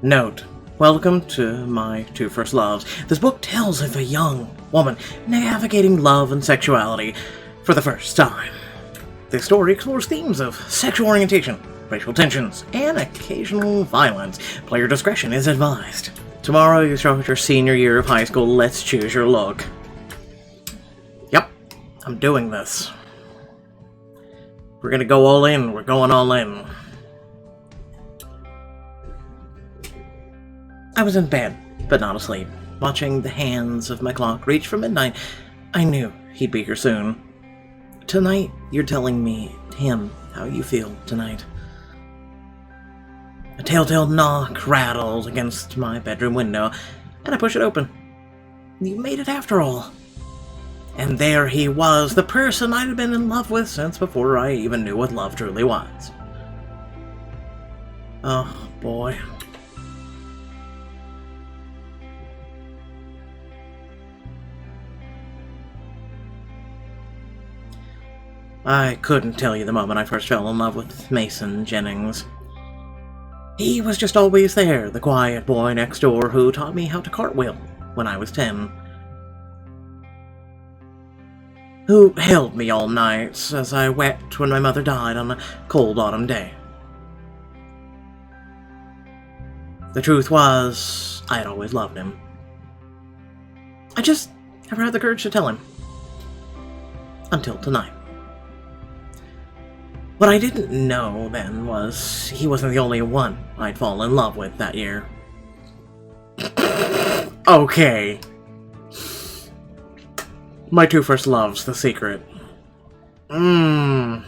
Note: welcome to my two first loves. This book tells of a young woman navigating love and sexuality for the first time. This story explores themes of sexual orientation, racial tensions, and occasional violence. Player discretion is advised. Tomorrow you start your senior year of high school. Let's choose your look. Yep, I'm doing this. We're gonna go all in. We're going all in. I was in bed, but not asleep, watching the hands of my clock reach for midnight. I knew he'd be here soon. Tonight, you're telling him, how you feel tonight. A telltale knock rattled against my bedroom window, and I pushed it open. You made it after all. And there he was, the person I'd been in love with since before I even knew what love truly was. Oh, boy. I couldn't tell you the moment I first fell in love with Mason Jennings. He was just always there, the quiet boy next door who taught me how to cartwheel when I was 10. Who held me all nights as I wept when my mother died on a cold autumn day. The truth was, I had always loved him. I just never had the courage to tell him. Until tonight. What I didn't know then was he wasn't the only one I'd fallen in love with that year. Okay. My two first loves, the secret. Welcome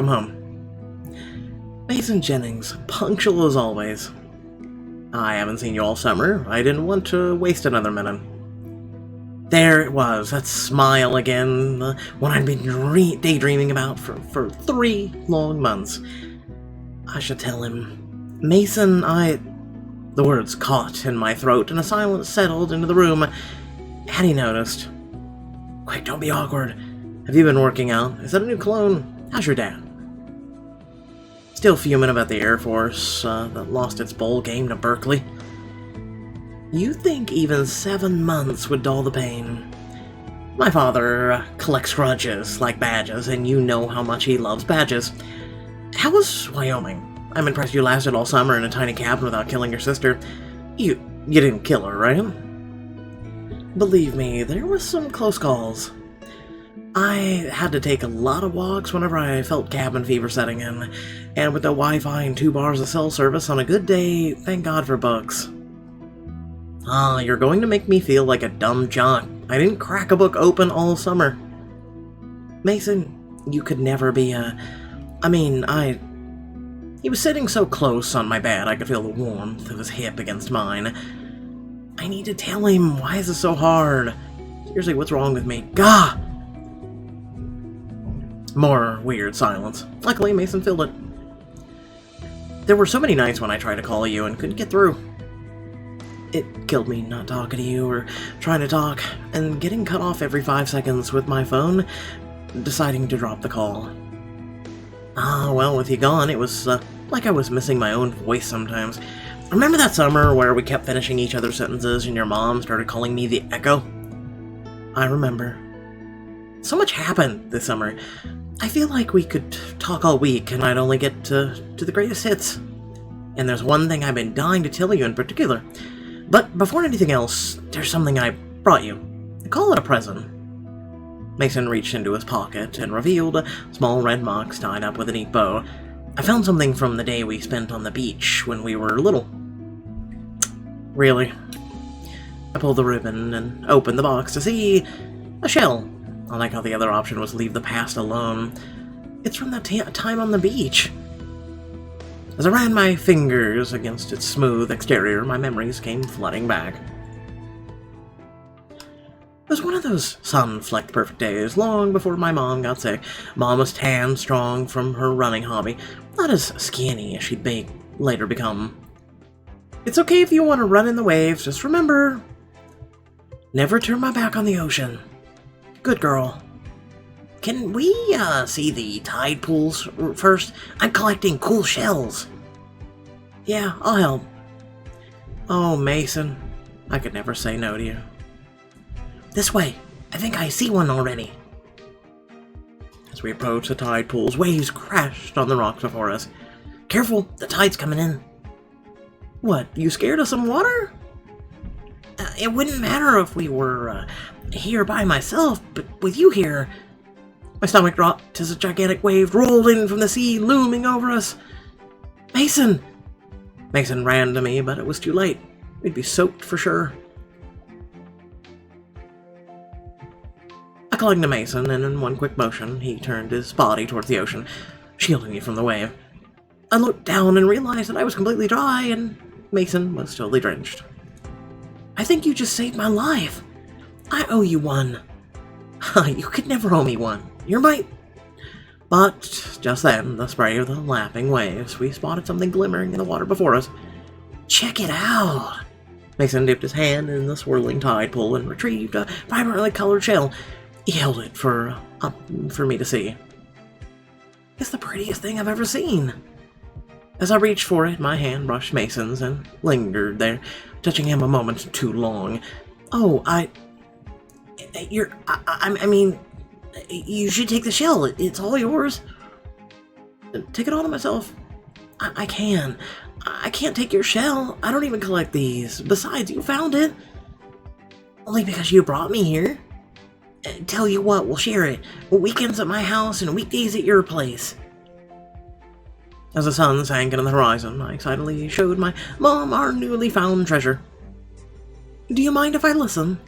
home. Mason Jennings, punctual as always. I haven't seen you all summer. I didn't want to waste another minute. There it was, that smile again, the one I'd been daydreaming about for 3 long months. I should tell him. Mason, The words caught in my throat, and a silence settled into the room. Had he noticed? Quick, don't be awkward. Have you been working out? Is that a new cologne? How's your dad? Still fuming about the Air Force that lost its bowl game to Berkeley. You think even 7 months would dull the pain? My father collects grudges like badges, and you know how much he loves badges. How was Wyoming? I'm impressed you lasted all summer in a tiny cabin without killing your sister. You didn't kill her, right? Believe me, there was some close calls. I had to take a lot of walks whenever I felt cabin fever setting in, and with the Wi-Fi and 2 bars of cell service on a good day, thank God for books. You're going to make me feel like a dumb jock. I didn't crack a book open all summer. Mason, you could never be He was sitting so close on my bed I could feel the warmth of his hip against mine. I need to tell him, why is this so hard? Seriously, what's wrong with me? Gah! More weird silence. Luckily, Mason filled it. There were so many nights when I tried to call you and couldn't get through. It killed me not talking to you or trying to talk, and getting cut off every 5 seconds with my phone, deciding to drop the call. Well, with you gone, it was like I was missing my own voice sometimes. Remember that summer where we kept finishing each other's sentences and your mom started calling me the Echo? I remember. So much happened this summer. I feel like we could talk all week and I'd only get to the greatest hits. And there's one thing I've been dying to tell you in particular. But before anything else, there's something I brought you. I call it a present. Mason reached into his pocket and revealed a small red box tied up with a neat bow. I found something from the day we spent on the beach when we were little. Really? I pulled the ribbon and opened the box to see a shell. I like how the other option was leave the past alone. It's from that time on the beach. As I ran my fingers against its smooth exterior, my memories came flooding back. It was one of those sun-flecked perfect days, long before my mom got sick. Mom was tan, strong from her running hobby, not as skinny as she'd later become. It's okay if you want to run in the waves, just remember, never turn my back on the ocean. Good girl. Can we see the tide pools first? I'm collecting cool shells. Yeah, I'll help. Oh, Mason, I could never say no to you. This way. I think I see one already. As we approached the tide pools, waves crashed on the rocks before us. Careful, the tide's coming in. What, you scared of some water? It wouldn't matter if we were here by myself, but with you here... My stomach dropped as a gigantic wave rolled in from the sea, looming over us. Mason! Mason ran to me, but it was too late. We'd be soaked for sure. I clung to Mason, and in one quick motion, he turned his body towards the ocean, shielding me from the wave. I looked down and realized that I was completely dry, and Mason was totally drenched. I think you just saved my life. I owe you one. You could never owe me one. You're my... But just then, the spray of the lapping waves, we spotted something glimmering in the water before us. Check it out! Mason dipped his hand in the swirling tide pool and retrieved a vibrantly colored shell. He held it for me to see. It's the prettiest thing I've ever seen. As I reached for it, my hand brushed Mason's and lingered there, touching him a moment too long. Oh, I mean, you should take the shell. It's all yours. Take it all to myself. I can. I can't take your shell. I don't even collect these. Besides, you found it. Only because you brought me here. Tell you what, we'll share it. Weekends at my house and weekdays at your place. As the sun sank into the horizon, I excitedly showed my mom our newly found treasure. Do you mind if I listen?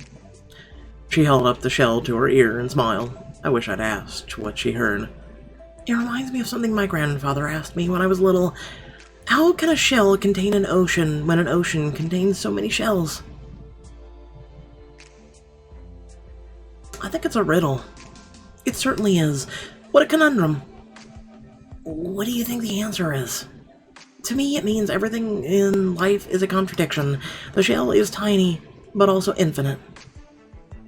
She held up the shell to her ear and smiled. I wish I'd asked what she heard. It reminds me of something my grandfather asked me when I was little. How can a shell contain an ocean when an ocean contains so many shells? I think it's a riddle. It certainly is. What a conundrum. What do you think the answer is? To me, it means everything in life is a contradiction. The shell is tiny, but also infinite.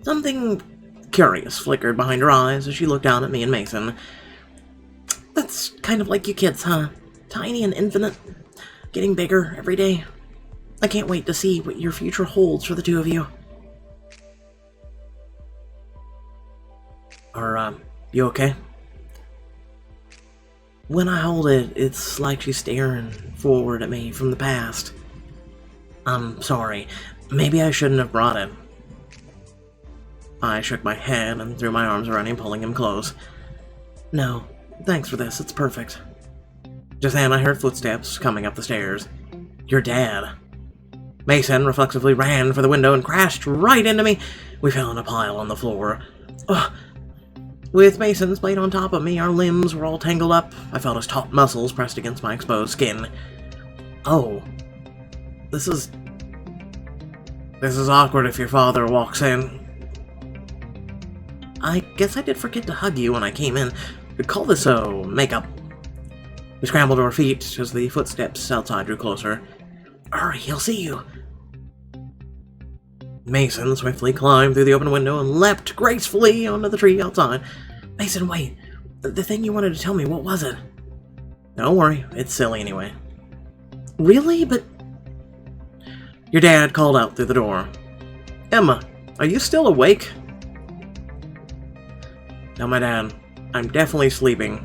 Something curious flickered behind her eyes as she looked down at me and Mason. That's kind of like you kids, huh? Tiny and infinite, getting bigger every day. I can't wait to see what your future holds for the two of you. Are, you okay? When I hold it, it's like she's staring forward at me from the past. I'm sorry. Maybe I shouldn't have brought it. I shook my head and threw my arms around him, pulling him close. No, thanks for this. It's perfect. Just then, I heard footsteps coming up the stairs. Your dad. Mason reflexively ran for the window and crashed right into me. We fell in a pile on the floor. Ugh. With Mason's plate on top of me, our limbs were all tangled up. I felt his taut muscles pressed against my exposed skin. Oh. This is awkward if your father walks in. I guess I did forget to hug you when I came in. We'd call this, makeup. We scrambled to our feet as the footsteps outside drew closer. Hurry, he'll see you. Mason swiftly climbed through the open window and leapt gracefully onto the tree outside. Mason, wait. The thing you wanted to tell me, what was it? Don't worry, it's silly anyway. Really? But... Your dad called out through the door. Emma, are you still awake? No, my dad. I'm definitely sleeping.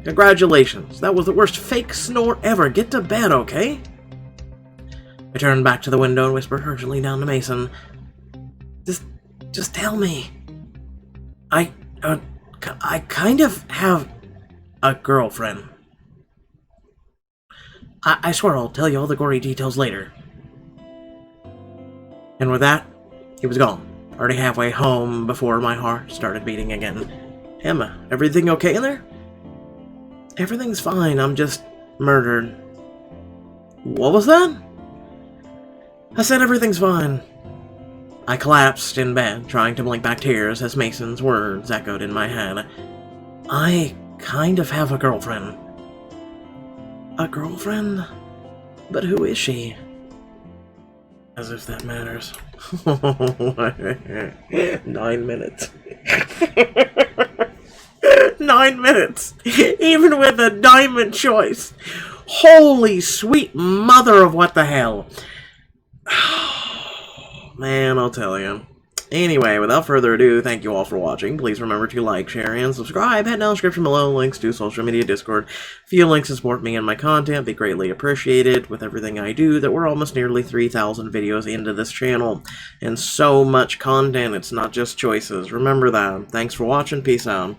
Congratulations, that was the worst fake snore ever. Get to bed, okay? I turned back to the window and whispered urgently down to Mason. Just tell me. I kind of have a girlfriend. I swear I'll tell you all the gory details later. And with that, he was gone. Already halfway home before my heart started beating again. Emma, everything okay in there? Everything's fine, I'm just murdered. What was that? I said everything's fine. I collapsed in bed, trying to blink back tears as Mason's words echoed in my head. I kind of have a girlfriend. A girlfriend? But who is she? As if that matters. 9 minutes. 9 minutes, even with a diamond choice. Holy sweet mother of what the hell. Man, I'll tell you. Anyway, without further ado, thank you all for watching. Please remember to like, share, and subscribe. Head down in the description below, links to social media, Discord. A few links to support me and my content. They greatly appreciated. With everything I do, that we're almost nearly 3,000 videos into this channel. And so much content, it's not just choices. Remember that. Thanks for watching. Peace out.